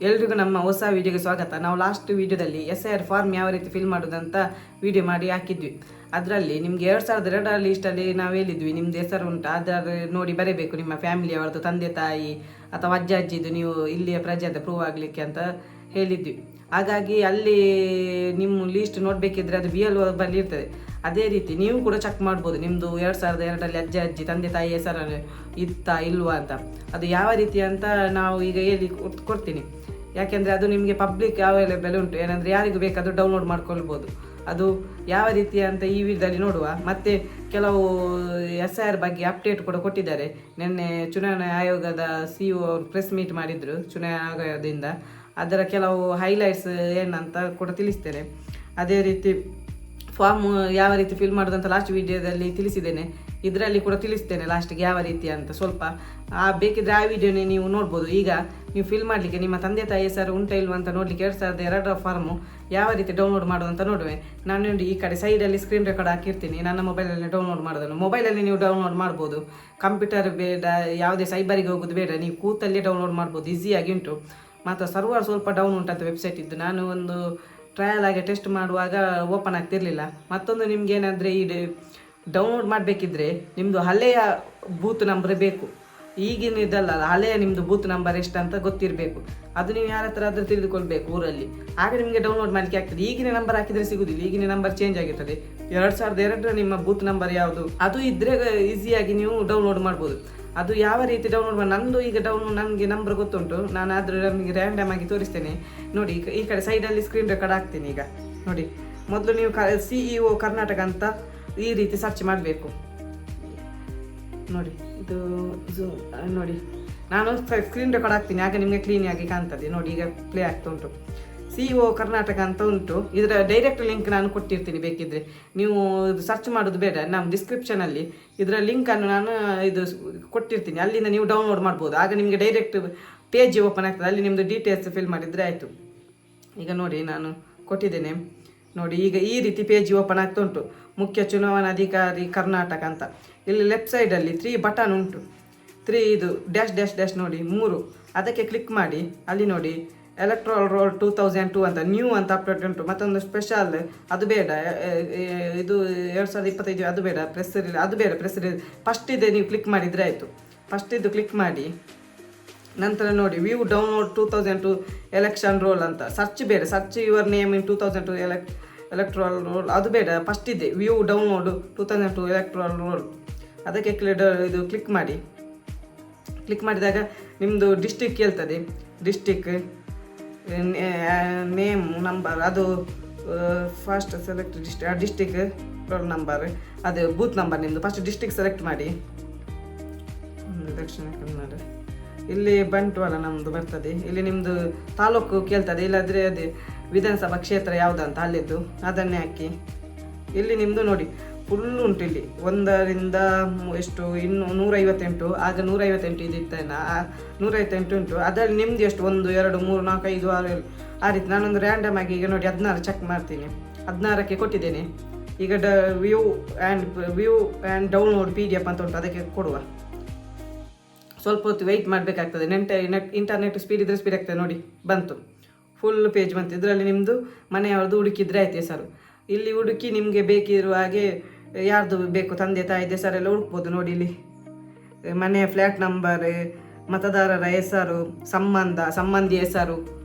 ಎಲ್ರಿಗೂ ನಮ್ಮ ಹೊಸ ವಿಡಿಯೋಗೆ ಸ್ವಾಗತ. ನಾವು ಲಾಸ್ಟ್ ವಿಡಿಯೋದಲ್ಲಿ SIR ಫಾರ್ಮ್ ಯಾವ ರೀತಿ ಫಿಲ್ ಮಾಡೋದಂತ ವಿಡಿಯೋ ಮಾಡಿ ಹಾಕಿದ್ವಿ. ಅದರಲ್ಲಿ ನಿಮಗೆ 2002 ಲಿಸ್ಟಲ್ಲಿ ನಾವು ಹೇಳಿದ್ವಿ ನಿಮ್ದು ಹೆಸರು ಉಂಟು ಅದರ ನೋಡಿ ಬರೀಬೇಕು, ನಿಮ್ಮ ಫ್ಯಾಮಿಲಿ ಅವರದ್ದು ತಂದೆ ತಾಯಿ ಅಥವಾ ಅಜ್ಜ ಅಜ್ಜಿದು ನೀವು ಇಲ್ಲಿಯ ಪ್ರಜೆ ಅಂತ ಪ್ರೂವ್ ಆಗಲಿಕ್ಕೆ ಅಂತ ಹೇಳಿದ್ವಿ. ಹಾಗಾಗಿ ಅಲ್ಲಿ ನಿಮ್ಮ ಲೀಸ್ಟ್ ನೋಡಬೇಕಿದ್ರೆ ಅದು BLO ಬಳಿ ಇರ್ತದೆ. ಅದೇ ರೀತಿ ನೀವು ಕೂಡ ಚೆಕ್ ಮಾಡ್ಬೋದು ನಿಮ್ಮದು 2002 ಅಜ್ಜ ಅಜ್ಜಿ ತಂದೆ ತಾಯಿ ಹೆಸರು ಇತ್ತಾ ಇಲ್ವಾ ಅಂತ. ಅದು ಯಾವ ರೀತಿ ಅಂತ ನಾವು ಈಗ ಹೇಳಿ ಕೊಡ್ತೀನಿ. ಯಾಕೆಂದರೆ ಅದು ನಿಮಗೆ ಪಬ್ಲಿಕ್ ಅವೈಲೇಬಲ್ ಉಂಟು, ಏನಂದರೆ ಯಾರಿಗೂ ಬೇಕಾದರೂ ಡೌನ್ಲೋಡ್ ಮಾಡ್ಕೊಳ್ಬೋದು. ಅದು ಯಾವ ರೀತಿ ಅಂತ ಈ ವಿಡಿಯೋದಲ್ಲಿ ನೋಡುವ. ಮತ್ತು ಕೆಲವು SIR ಬಗ್ಗೆ ಅಪ್ಡೇಟ್ ಕೂಡ ಕೊಟ್ಟಿದ್ದಾರೆ. ನಿನ್ನೆ ಚುನಾವಣಾ ಆಯೋಗದ CEO ಅವರು ಪ್ರೆಸ್ ಮೀಟ್ ಮಾಡಿದರು ಚುನಾವಣಾ ಆಯೋಗದಿಂದ. ಅದರ ಕೆಲವು ಹೈಲೈಟ್ಸ್ ಏನಂತ ಕೂಡ ತಿಳಿಸ್ತೇನೆ. ಅದೇ ರೀತಿ ಫಾರ್ಮ್ ಯಾವ ರೀತಿ ಫಿಲ್ ಮಾಡೋದಂತ ಲಾಸ್ಟ್ ವಿಡಿಯೋದಲ್ಲಿ ತಿಳಿಸಿದ್ದೇನೆ. ಇದರಲ್ಲಿ ಕೂಡ ತಿಳಿಸ್ತೇನೆ ಲಾಸ್ಟಿಗೆ ಯಾವ ರೀತಿ ಅಂತ. ಸ್ವಲ್ಪ ಬೇಕಿದ್ರೆ ಆ ವಿಡಿಯೋನೇ ನೀವು ನೋಡ್ಬೋದು. ಈಗ ನೀವು ಫಿಲ್ ಮಾಡಲಿಕ್ಕೆ ನಿಮ್ಮ ತಂದೆ ತಾಯಿ ಹೆಸರು ಉಂಟಾ ಇಲ್ವಾ ಅಂತ ನೋಡಲಿಕ್ಕೆ 2002 ಫಾರ್ಮು ಯಾವ ರೀತಿ ಡೌನ್ಲೋಡ್ ಮಾಡೋದಂತ ನೋಡುವೆ. ನಾನು ನೋಡಿ ಈ ಕಡೆ ಸೈಡಲ್ಲಿ ಸ್ಕ್ರೀನ್ ರೆಕಾರ್ಡ್ ಹಾಕಿರ್ತೀನಿ. ನನ್ನ ಮೊಬೈಲಲ್ಲಿ ಡೌನ್ಲೋಡ್ ಮಾಡೋದನ್ನು ಮೊಬೈಲಲ್ಲಿ ನೀವು ಡೌನ್ಲೋಡ್ ಮಾಡ್ಬೋದು. ಕಂಪ್ಯೂಟರ್ ಬೇಡ, ಯಾವುದೇ ಸೈಬರಿಗೆ ಹೋಗೋದು ಬೇಡ, ನೀವು ಕೂತಲ್ಲೇ ಡೌನ್ಲೋಡ್ ಮಾಡ್ಬೋದು. ಈಸಿಯಾಗಿ ಉಂಟು. ಮತ್ತು ಸರ್ವರ್ ಸ್ವಲ್ಪ ಡೌನ್ ಉಂಟಂತ ವೆಬ್ಸೈಟ್ ಇದ್ದು. ನಾನು ಒಂದು ಟ್ರಯಲ್ ಆಗಿ ಟೆಸ್ಟ್ ಮಾಡುವಾಗ ಓಪನ್ ಆಗ್ತಿರಲಿಲ್ಲ. ಮತ್ತೊಂದು ನಿಮ್ಗೆ ಏನಂದರೆ ಈ ಡೌನ್ಲೋಡ್ ಮಾಡಬೇಕಿದ್ರೆ ನಿಮ್ಮದು ಹಳೆಯ ಬೂತ್ ನಂಬರ್ ಬೇಕು. ಈಗಿನ ಇದಲ್ಲ, ಹಳೆಯ ನಿಮ್ಮದು ಬೂತ್ ನಂಬರ್ ಎಷ್ಟು ಅಂತ ಗೊತ್ತಿರಬೇಕು. ಅದು ನೀವು ಯಾರ ಹತ್ರ ಆದರೂ ತಿಳಿದುಕೊಳ್ಬೇಕು ಊರಲ್ಲಿ. ಆಗ ನಿಮಗೆ ಡೌನ್ಲೋಡ್ ಮಾಡಲಿಕ್ಕೆ ಆಗ್ತದೆ. ಈಗಿನ ನಂಬರ್ ಹಾಕಿದರೆ ಸಿಗೋದಿಲ್ಲ, ಈಗಿನ ನಂಬರ್ ಚೇಂಜ್ ಆಗಿರ್ತದೆ. 2002 ನಿಮ್ಮ ಬೂತ್ ನಂಬರ್ ಯಾವುದು ಅದು ಇದ್ದರೆ ಈಸಿಯಾಗಿ ನೀವು ಡೌನ್ಲೋಡ್ ಮಾಡ್ಬೋದು. ಅದು ಯಾವ ರೀತಿ ಡೌನ್ಲೋಡ್ ಮಾಡಿ ನಂದು ಈಗ ನನಗೆ ನಂಬರ್ ಗೊತ್ತುಂಟು. ನಾನು ಆದರೂ ನಮಗೆ ರ್ಯಾಂಡಮ್ ಆಗಿ ತೋರಿಸ್ತೇನೆ ನೋಡಿ. ಈ ಕಡೆ ಸೈಡಲ್ಲಿ ಸ್ಕ್ರೀನ್ ರೆಕಾರ್ಡ್ ಹಾಕ್ತೀನಿ. ಈಗ ನೋಡಿ, ಮೊದಲು ನೀವು CEO ಕರ್ನಾಟಕ ಅಂತ ಈ ರೀತಿ ಸರ್ಚ್ ಮಾಡಬೇಕು. ನೋಡಿ ಇದು ನೋಡಿ, ನಾನು ಸ್ಕ್ರೀನ್ ರೆಕಾರ್ಡ್ ಹಾಕ್ತೀನಿ, ಆಗ ನಿಮಗೆ ಕ್ಲೀನಾಗಿ ಕಾಣ್ತದೆ. ನೋಡಿ ಈಗ ಪ್ಲೇ ಆಗ್ತಾ ಉಂಟು. CEO ಕರ್ನಾಟಕ ಅಂತ ಉಂಟು. ಇದರ ಡೈರೆಕ್ಟ್ ಲಿಂಕ್ ನಾನು ಕೊಟ್ಟಿರ್ತೀನಿ, ಬೇಕಿದ್ದರೆ ನೀವು ಸರ್ಚ್ ಮಾಡೋದು ಬೇಡ. ನಮ್ಮ ಡಿಸ್ಕ್ರಿಪ್ಷನಲ್ಲಿ ಇದರ ಲಿಂಕನ್ನು ನಾನು ಇದು ಕೊಟ್ಟಿರ್ತೀನಿ, ಅಲ್ಲಿಂದ ನೀವು ಡೌನ್ಲೋಡ್ ಮಾಡ್ಬೋದು. ಆಗ ನಿಮಗೆ ಡೈರೆಕ್ಟ್ ಪೇಜ್ ಓಪನ್ ಆಗ್ತದೆ, ಅಲ್ಲಿ ನಿಮ್ಮದು ಡೀಟೇಲ್ಸ್ ಫಿಲ್ ಮಾಡಿದರೆ ಆಯಿತು. ಈಗ ನೋಡಿ ನಾನು ಕೊಟ್ಟಿದ್ದೇನೆ ನೋಡಿ. ಈಗ ಈ ರೀತಿ ಪೇಜ್ ಓಪನ್ ಆಗ್ತಾ ಉಂಟು. ಮುಖ್ಯ ಚುನಾವಣಾಧಿಕಾರಿ ಕರ್ನಾಟಕ ಅಂತ. ಇಲ್ಲಿ ಲೆಫ್ಟ್ ಸೈಡಲ್ಲಿ 3 ಬಟನ್ ಉಂಟು. 3 ಇದು ಡ್ಯಾಶ್ ಡ್ಯಾಶ್ ಡ್ಯಾಶ್ ನೋಡಿ 3, ಅದಕ್ಕೆ ಕ್ಲಿಕ್ ಮಾಡಿ. ಅಲ್ಲಿ ನೋಡಿ ಎಲೆಕ್ಟ್ರಲ್ ರೋಲ್ 2002 ಅಂತ ನ್ಯೂ ಅಂತ ಅಪ್ಡೇಟ್ ಉಂಟು. ಮತ್ತೊಂದು ಸ್ಪೆಷಲ್ ಅದು ಬೇಡ, ಇದು 2025 ಅದು ಬೇಡ, ಪ್ರೆಸ್ ಅದು ಬೇಡ, ಪ್ರೆಸ್ ಫಸ್ಟ್ ಇದೆ ನೀವು ಕ್ಲಿಕ್ ಮಾಡಿದರೆ ಆಯಿತು. ಫಸ್ಟ್ ಇದು ಕ್ಲಿಕ್ ಮಾಡಿ. ನಂತರ ನೋಡಿ ವ್ಯೂ ಡೌನ್ಲೋಡ್ 2002 ಎಲೆಕ್ಷನ್ ರೋಲ್ ಅಂತ. ಸರ್ಚ್ ಬೇಡ, search your name in 2002 electoral roll ಅದು ಬೇಡ. ಫಸ್ಟ್ ಇದೆ ವ್ಯೂ ಡೌನ್ಲೋಡ್ 2002 ಎಲೆಕ್ಟ್ರಲ್ ರೋಲ್, ಅದಕ್ಕೆ ಇದು ಕ್ಲಿಕ್ ಮಾಡಿ. ಕ್ಲಿಕ್ ಮಾಡಿದಾಗ ನಿಮ್ಮದು ಡಿಸ್ಟಿಕ್ ಕೇಳ್ತದೆ. ಡಿಸ್ಟಿಕ್ ನೇಮ್ ನಂಬರ್ ಅದು first select district roll number, ಅದು ಬೂತ್ ನಂಬರ್ ನಿಮ್ಮದು. ಫಸ್ಟ್ ಡಿಸ್ಟಿಕ್ ಸೆಲೆಕ್ಟ್ ಮಾಡಿ. ದಕ್ಷಿಣ ಕನ್ನಡ ಇಲ್ಲಿ ಬಂಟ್ವಾಳ ನಮ್ಮದು ಬರ್ತದೆ. ಇಲ್ಲಿ ನಿಮ್ಮದು ತಾಲೂಕು ಕೇಳ್ತದೆ, ಇಲ್ಲಾದರೆ ಅದು ವಿಧಾನಸಭಾ ಕ್ಷೇತ್ರ ಯಾವುದಂತ ಅಲ್ಲಿದ್ದು ಅದನ್ನೇ ಹಾಕಿ. ಇಲ್ಲಿ ನಿಮ್ಮದು ನೋಡಿ ಫುಲ್ ಉಂಟು. ಇಲ್ಲಿ 1ರಿಂದ ಎಷ್ಟು ಇನ್ನು 158, ಆಗ 158 ಇದಿತ್ತೇನ 158 ಉಂಟು. ಅದರಲ್ಲಿ ನಿಮ್ಮದು ಎಷ್ಟು 1 2 3 4 5 6 ಆ ರೀತಿ. ನಾನೊಂದು ರ್ಯಾಂಡಮ್ ಆಗಿ ಈಗ ನೋಡಿ 16 ಚೆಕ್ ಮಾಡ್ತೀನಿ. 16ಕ್ಕೆ ಕೊಟ್ಟಿದ್ದೇನೆ. ಈಗ ವ್ಯೂ ಆ್ಯಂಡ್ ಡೌನ್ಲೋಡ್ PDF ಅಂತ ಉಂಟು, ಅದಕ್ಕೆ ಕೊಡುವ. ಸ್ವಲ್ಪ ಹೊತ್ತು ವೆಯ್ಟ್ ಮಾಡಬೇಕಾಗ್ತದೆ. ಇಂಟರ್ನೆಟ್ ಸ್ಪೀಡ್ ಇದ್ದರೆ ಸ್ಪೀಡ್ ಆಗ್ತದೆ. ನೋಡಿ ಬಂತು, ಫುಲ್ ಪೇಜ್ ಬಂತು. ಇದರಲ್ಲಿ ನಿಮ್ಮದು ಮನೆಯವ್ರದ್ದು ಹುಡುಕಿದ್ರೆ ಆಯ್ತು ಹೆಸರು. ಇಲ್ಲಿ ಹುಡುಕಿ ನಿಮಗೆ ಬೇಕಿರುವ ಹಾಗೆ ಯಾರ್ದು ಬೇಕು ತಂದೆ ತಾಯಿದ ಹೆಸರೆಲ್ಲ ಹುಡುಕ್ಬೋದು. ನೋಡಿ ಇಲ್ಲಿ ಮನೆಯ ಫ್ಲ್ಯಾಟ್ ನಂಬರ್, ಮತದಾರರ ಹೆಸರು, ಸಂಬಂಧಿ ಹೆಸರು,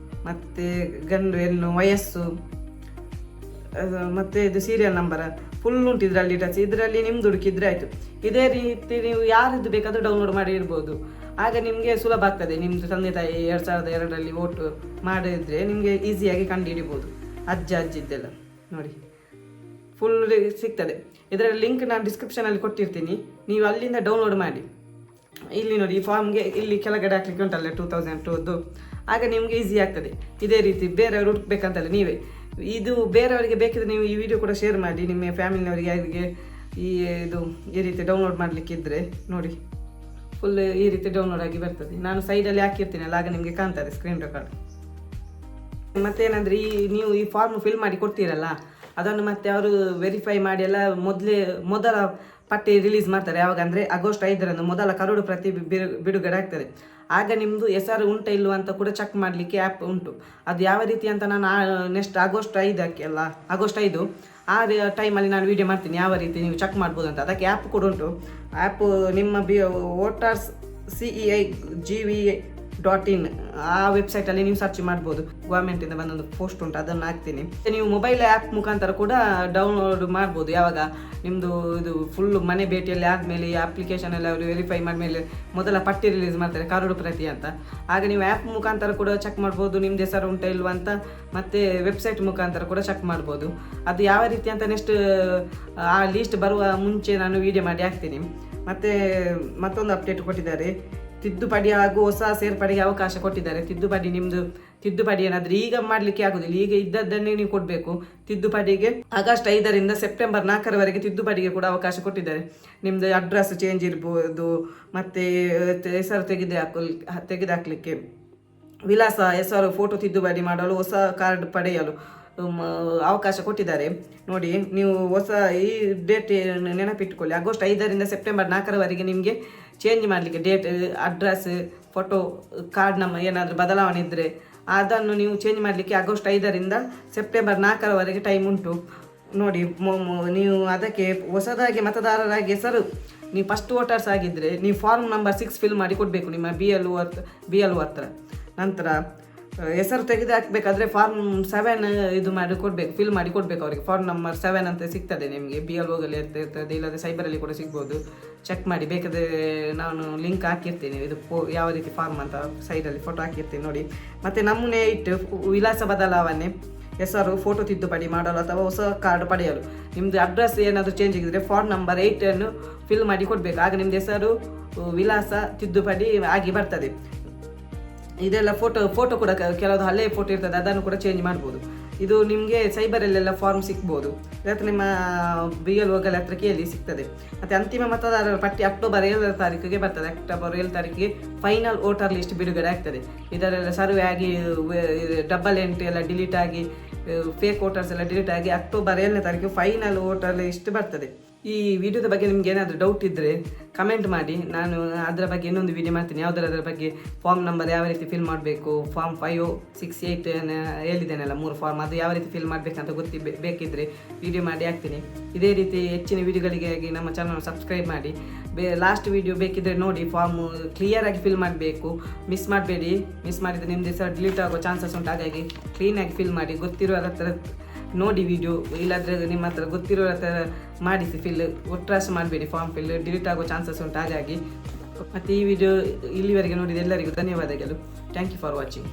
ಮತ್ತು ಗಂಡು ಹೆಣ್ಣು ವಯಸ್ಸು, ಮತ್ತು ಇದು ಸೀರಿಯಲ್ ನಂಬರ್ ಫುಲ್ ಉಂಟು ಇದರಲ್ಲಿ ಟಚ್. ಇದರಲ್ಲಿ ನಿಮ್ದು ಹುಡುಕಿದ್ರೆ ಆಯಿತು. ಇದೇ ರೀತಿ ನೀವು ಯಾರದ್ದು ಬೇಕಾದರೂ ಡೌನ್ಲೋಡ್ ಮಾಡಿ ಇಡ್ಬೋದು. ಆಗ ನಿಮಗೆ ಸುಲಭ ಆಗ್ತದೆ. ನಿಮ್ಮದು ತಂದೆ ತಾಯಿ 2002 ವೋಟು ಮಾಡಿದರೆ ನಿಮಗೆ ಈಸಿಯಾಗಿ ಕಂಡು ಹಿಡಿಬೋದು. ಅಜ್ಜ ಅಜ್ಜಿದ್ದೆಲ್ಲ ನೋಡಿ ಫುಲ್ ಸಿಗ್ತದೆ. ಇದರ ಲಿಂಕ್ ನಾನು ಡಿಸ್ಕ್ರಿಪ್ಷನಲ್ಲಿ ಕೊಟ್ಟಿರ್ತೀನಿ, ನೀವು ಅಲ್ಲಿಂದ ಡೌನ್ಲೋಡ್ ಮಾಡಿ. ಇಲ್ಲಿ ನೋಡಿ ಈ ಫಾರ್ಮ್ಗೆ ಇಲ್ಲಿ ಕೆಳಗಡೆ ಹಾಕ್ಲಿಕ್ಕೆ ಉಂಟಲ್ಲ 2002ದ್ದು, ಆಗ ನಿಮಗೆ ಈಸಿ ಆಗ್ತದೆ. ಇದೇ ರೀತಿ ಬೇರೆಯವರು ಹುಡುಕ್ಬೇಕಂತಲ್ಲ, ನೀವೇ ಇದು ಬೇರೆಯವರಿಗೆ ಬೇಕಿದ್ರೆ ನೀವು ಈ ವಿಡಿಯೋ ಕೂಡ ಶೇರ್ ಮಾಡಿ. ನಿಮ್ಮ ಫ್ಯಾಮಿಲಿನವರಿಗೆ ಯಾರಿಗೆ ಈ ರೀತಿ ಡೌನ್ಲೋಡ್ ಮಾಡಲಿಕ್ಕಿದ್ರೆ ನೋಡಿ ಫುಲ್ ಈ ರೀತಿ ಡೌನ್ಲೋಡ್ ಆಗಿ ಬರ್ತದೆ. ನಾನು ಸೈಡಲ್ಲಿ ಹಾಕಿರ್ತೀನಲ್ಲ, ಆಗ ನಿಮಗೆ ಕಾಣ್ತದೆ ಸ್ಕ್ರೀನ್ ರೆಕಾರ್ಡ್. ಮತ್ತೇನಂದರೆ ನೀವು ಈ ಫಾರ್ಮ್ ಫಿಲ್ ಮಾಡಿ ಕೊಡ್ತೀರಲ್ಲ, ಅದನ್ನು ಮತ್ತೆ ಅವರು ವೆರಿಫೈ ಮಾಡಿ ಎಲ್ಲ ಮೊದಲ ಪಟ್ಟಿ ರಿಲೀಸ್ ಮಾಡ್ತಾರೆ. ಯಾವಾಗ ಅಂದರೆ ಆಗಸ್ಟ್ 5ರಂದು ಮೊದಲ ಕರಡು ಪ್ರತಿ ಬಿಡುಗಡೆ ಆಗ್ತದೆ. ಆಗ ನಿಮ್ಮದು ಹೆಸರು ಉಂಟ ಇಲ್ವ ಅಂತ ಕೂಡ ಚೆಕ್ ಮಾಡಲಿಕ್ಕೆ ಆ್ಯಪ್ ಉಂಟು. ಅದು ಯಾವ ರೀತಿ ಅಂತ ನಾನು ನೆಕ್ಸ್ಟ್ ಆಗಸ್ಟ್ 5 ಆ ಟೈಮಲ್ಲಿ ನಾನು ವೀಡಿಯೋ ಮಾಡ್ತೀನಿ, ಯಾವ ರೀತಿ ನೀವು ಚೆಕ್ ಮಾಡ್ಬೋದು ಅಂತ. ಅದಕ್ಕೆ ಆ್ಯಪ್ ಕೂಡ ಉಂಟು. ಆ್ಯಪ್ ನಿಮ್ಮ ವೋಟರ್ಸ್ CEIGV.in ಆ ವೆಬ್ಸೈಟಲ್ಲಿ ನೀವು ಸರ್ಚ್ ಮಾಡ್ಬೋದು. ಗೌರ್ಮೆಂಟಿಂದ ಬಂದೊಂದು ಪೋಸ್ಟ್ ಉಂಟು, ಅದನ್ನು ಹಾಕ್ತೀನಿ. ನೀವು ಮೊಬೈಲ್ ಆ್ಯಪ್ ಮುಖಾಂತರ ಕೂಡ ಡೌನ್ಲೋಡ್ ಮಾಡ್ಬೋದು. ಯಾವಾಗ ನಿಮ್ಮದು ಇದು ಫುಲ್ಲು ಮನೆ ಭೇಟಿಯಲ್ಲಿ ಆದಮೇಲೆ ಈ ಅಪ್ಲಿಕೇಶನ್ ಎಲ್ಲ ಅವರು ವೆರಿಫೈ ಮಾಡಿದ್ಮೇಲೆ ಮೊದಲ ಪಟ್ಟಿ ರಿಲೀಸ್ ಮಾಡ್ತಾರೆ, ಕರಡು ಪ್ರತಿ ಅಂತ. ಆಗ ನೀವು ಆ್ಯಪ್ ಮುಖಾಂತರ ಕೂಡ ಚೆಕ್ ಮಾಡ್ಬೋದು ನಿಮ್ದು ಹೆಸರು ಉಂಟ ಇಲ್ವ ಅಂತ. ಮತ್ತು ವೆಬ್ಸೈಟ್ ಮುಖಾಂತರ ಕೂಡ ಚೆಕ್ ಮಾಡ್ಬೋದು. ಅದು ಯಾವ ರೀತಿ ಅಂತ ನೆಕ್ಸ್ಟ್ ಆ ಲೀಸ್ಟ್ ಬರುವ ಮುಂಚೆ ನಾನು ವೀಡಿಯೋ ಮಾಡಿ ಹಾಕ್ತೀನಿ. ಮತ್ತು ಮತ್ತೊಂದು ಅಪ್ಡೇಟ್ ಕೊಟ್ಟಿದ್ದಾರೆ, ತಿದ್ದುಪಡಿ ಹಾಗೂ ಹೊಸ ಸೇರ್ಪಡೆಗೆ ಅವಕಾಶ ಕೊಟ್ಟಿದ್ದಾರೆ. ನಿಮ್ಮದು ತಿದ್ದುಪಡಿ ಏನಾದರೂ ಈಗ ಮಾಡಲಿಕ್ಕೆ ಆಗೋದಿಲ್ಲ, ಈಗ ಇದ್ದದ್ದನ್ನೇ ನೀವು ಕೊಡಬೇಕು. ತಿದ್ದುಪಡಿಗೆ ಆಗಸ್ಟ್ 5ರಿಂದ ಸೆಪ್ಟೆಂಬರ್ 4ರವರೆಗೆ ತಿದ್ದುಪಡಿಗೆ ಕೂಡ ಅವಕಾಶ ಕೊಟ್ಟಿದ್ದಾರೆ. ನಿಮ್ಮದು ಅಡ್ರೆಸ್ ಚೇಂಜ್ ಇರ್ಬೋದು, ಮತ್ತು ಹೆಸರು ತೆಗೆದುಹಾಕಲಿಕ್ಕೆ, ವಿಳಾಸ, ಹೆಸರು, ಫೋಟೋ ತಿದ್ದುಪಡಿ ಮಾಡಲು, ಹೊಸ ಕಾರ್ಡ್ ಪಡೆಯಲು ಅವಕಾಶ ಕೊಟ್ಟಿದ್ದಾರೆ. ನೋಡಿ, ನೀವು ಹೊಸ ಈ ಡೇಟ್ ನೆನಪಿಟ್ಟುಕೊಳ್ಳಿ. ಆಗಸ್ಟ್ 5ರಿಂದ ಸೆಪ್ಟೆಂಬರ್ 4ರವರೆಗೆ ನಿಮಗೆ ಚೇಂಜ್ ಮಾಡಲಿಕ್ಕೆ date, address, photo, card number ಏನಾದರೂ ಬದಲಾವಣೆ ಇದ್ದರೆ ಅದನ್ನು ನೀವು ಚೇಂಜ್ ಮಾಡಲಿಕ್ಕೆ ಆಗಸ್ಟ್ 5ರಿಂದ ಸೆಪ್ಟೆಂಬರ್ 4ರವರೆಗೆ ಟೈಮ್ ಉಂಟು. ನೋಡಿ, ನೀವು ಅದಕ್ಕೆ ಹೊಸದಾಗಿ ಮತದಾರರಾಗಿ ಹೆಸರು ನೀವು ಫಸ್ಟ್ ವೋಟರ್ಸ್ ಆಗಿದ್ದರೆ ನೀವು ಫಾರ್ಮ್ ನಂಬರ್ 6 ಫಿಲ್ ಮಾಡಿ ಕೊಡಬೇಕು ನಿಮ್ಮ BLO ಹತ್ರ. ನಂತರ ಹೆಸರು ತೆಗೆದು ಹಾಕಬೇಕಾದ್ರೆ ಫಾರ್ಮ್ 7 ಇದು ಮಾಡಿ ಕೊಡಬೇಕು, ಫಿಲ್ ಮಾಡಿ ಕೊಡಬೇಕು ಅವರಿಗೆ. ಫಾರ್ಮ್ ನಂಬರ್ 7 ಅಂತ ಸಿಗ್ತದೆ ನಿಮಗೆ, BLOಗಲ್ಲಿ ಇರ್ತದೆ, ಇಲ್ಲದೆ ಸೈಬರಲ್ಲಿ ಕೂಡ ಸಿಗ್ಬೋದು. ಚೆಕ್ ಮಾಡಿ, ಬೇಕಾದರೆ ನಾನು ಲಿಂಕ್ ಹಾಕಿರ್ತೀನಿ, ಇದು ಯಾವ ರೀತಿ ಫಾರ್ಮ್ ಅಂತ ಸೈಡಲ್ಲಿ ಫೋಟೋ ಹಾಕಿರ್ತೀನಿ ನೋಡಿ. ಮತ್ತು ನಮೂನೆ 8 ವಿಳಾಸ ಬದಲಾವಣೆ, ಹೆಸರು, ಫೋಟೋ ತಿದ್ದುಪಡಿ ಮಾಡಲು ಅಥವಾ ಹೊಸ ಕಾರ್ಡ್ ಪಡೆಯಲು. ನಿಮ್ಮದು ಅಡ್ರೆಸ್ ಏನಾದರೂ ಚೇಂಜ್ ಆಗಿದ್ದರೆ ಫಾರ್ಮ್ ನಂಬರ್ 8 ಫಿಲ್ ಮಾಡಿ ಕೊಡಬೇಕು. ಆಗ ನಿಮ್ಮದು ಹೆಸರು, ವಿಳಾಸ ತಿದ್ದುಪಡಿ ಆಗಿ ಬರ್ತದೆ. ಇದೆಲ್ಲ ಫೋಟೋ ಕೂಡ ಕೆಲವು ಹಳೆಯ ಫೋಟೋ ಇರ್ತದೆ, ಅದನ್ನು ಕೂಡ ಚೇಂಜ್ ಮಾಡ್ಬೋದು. ಇದು ನಿಮಗೆ ಸೈಬರಲ್ಲೆಲ್ಲ ಫಾರ್ಮ್ ಸಿಗ್ಬೋದು, ಅಥವಾ ನಿಮ್ಮ BLOಗಳ ಹತ್ರ ಕೇಳಿ ಸಿಗ್ತದೆ. ಮತ್ತು ಅಂತಿಮ ಮತದಾರರ ಪಟ್ಟಿ ಅಕ್ಟೋಬರ್ 7ರ ತಾರೀಕಿಗೆ ಬರ್ತದೆ. ಅಕ್ಟೋಬರ್ 7 ತಾರೀಕಿಗೆ ಫೈನಲ್ ವೋಟರ್ ಲಿಸ್ಟ್ ಬಿಡುಗಡೆ ಆಗ್ತದೆ. ಇದರೆಲ್ಲ ಸರ್ವೆ ಆಗಿ ಡಬಲ್ ಎಂಟ್ರಿ ಎಲ್ಲ ಡಿಲೀಟ್ ಆಗಿ, ಫೇಕ್ ವೋಟರ್ಸ್ ಎಲ್ಲ ಡಿಲೀಟ್ ಆಗಿ ಅಕ್ಟೋಬರ್ 7ನೇ ತಾರೀಕು ಫೈನಲ್ ವೋಟರ್ ಲಿಸ್ಟ್ ಬರ್ತದೆ. ಈ ವಿಡಿಯೋದ ಬಗ್ಗೆ ನಿಮ್ಗೆ ಏನಾದರೂ ಡೌಟ್ ಇದ್ದರೆ ಕಮೆಂಟ್ ಮಾಡಿ, ನಾನು ಅದರ ಬಗ್ಗೆ ಇನ್ನೊಂದು ವಿಡಿಯೋ ಮಾಡ್ತೀನಿ. ಯಾವುದರ ಬಗ್ಗೆ ಫಾರ್ಮ್ ನಂಬರ್ ಯಾವ ರೀತಿ ಫಿಲ್ ಮಾಡಬೇಕು, ಫಾರ್ಮ್ 5, 6, 8 ಹೇಳಿದ್ದೇನೆಲ್ಲ 3 ಫಾರ್ಮ್, ಅದು ಯಾವ ರೀತಿ ಫಿಲ್ ಮಾಡಬೇಕಂತ ಬೇಕಿದ್ದರೆ ವಿಡಿಯೋ ಮಾಡಿ ಹಾಕ್ತೀನಿ. ಇದೇ ರೀತಿ ಹೆಚ್ಚಿನ ವಿಡಿಯೋಗಳಿಗಾಗಿ ನಮ್ಮ ಚಾನಲ್ ಸಬ್ಸ್ಕ್ರೈಬ್ ಮಾಡಿ. ಲಾಸ್ಟ್ ವಿಡಿಯೋ ಬೇಕಿದ್ದರೆ ನೋಡಿ, ಫಾರ್ಮ್ ಕ್ಲಿಯರಾಗಿ ಫಿಲ್ ಮಾಡಬೇಕು, ಮಿಸ್ ಮಾಡಬೇಡಿ. ಮಿಸ್ ಮಾಡಿದರೆ ನಿಮ್ಮದು ಹೆಸರು ಡಿಲೀಟ್ ಆಗೋ ಚಾನ್ಸಸ್ ಉಂಟು. ಹಾಗಾಗಿ ಕ್ಲೀನಾಗಿ ಫಿಲ್ ಮಾಡಿ, ಗೊತ್ತಿರೋರ ಹತ್ರ ನೋಡಿ ವಿಡಿಯೋ, ಇಲ್ಲಾಂದರೆ ನಿಮ್ಮ ಹತ್ರ ಗೊತ್ತಿರೋ ಹತ್ರ ಮಾಡಿಸಿ ಫಿಲ್. ಒಟ್ರಾಶ್ ಮಾಡಬೇಡಿ, ಫಾರ್ಮ್ ಫಿಲ್ ಡಿಲೀಟ್ ಆಗೋ ಚಾನ್ಸಸ್ ಉಂಟು. ಹಾಗಾಗಿ ಮತ್ತು ಈ ವಿಡಿಯೋ ಇಲ್ಲಿವರೆಗೆ ನೋಡಿದ ಎಲ್ಲರಿಗೂ ಧನ್ಯವಾದಗಳು. Thank you for watching.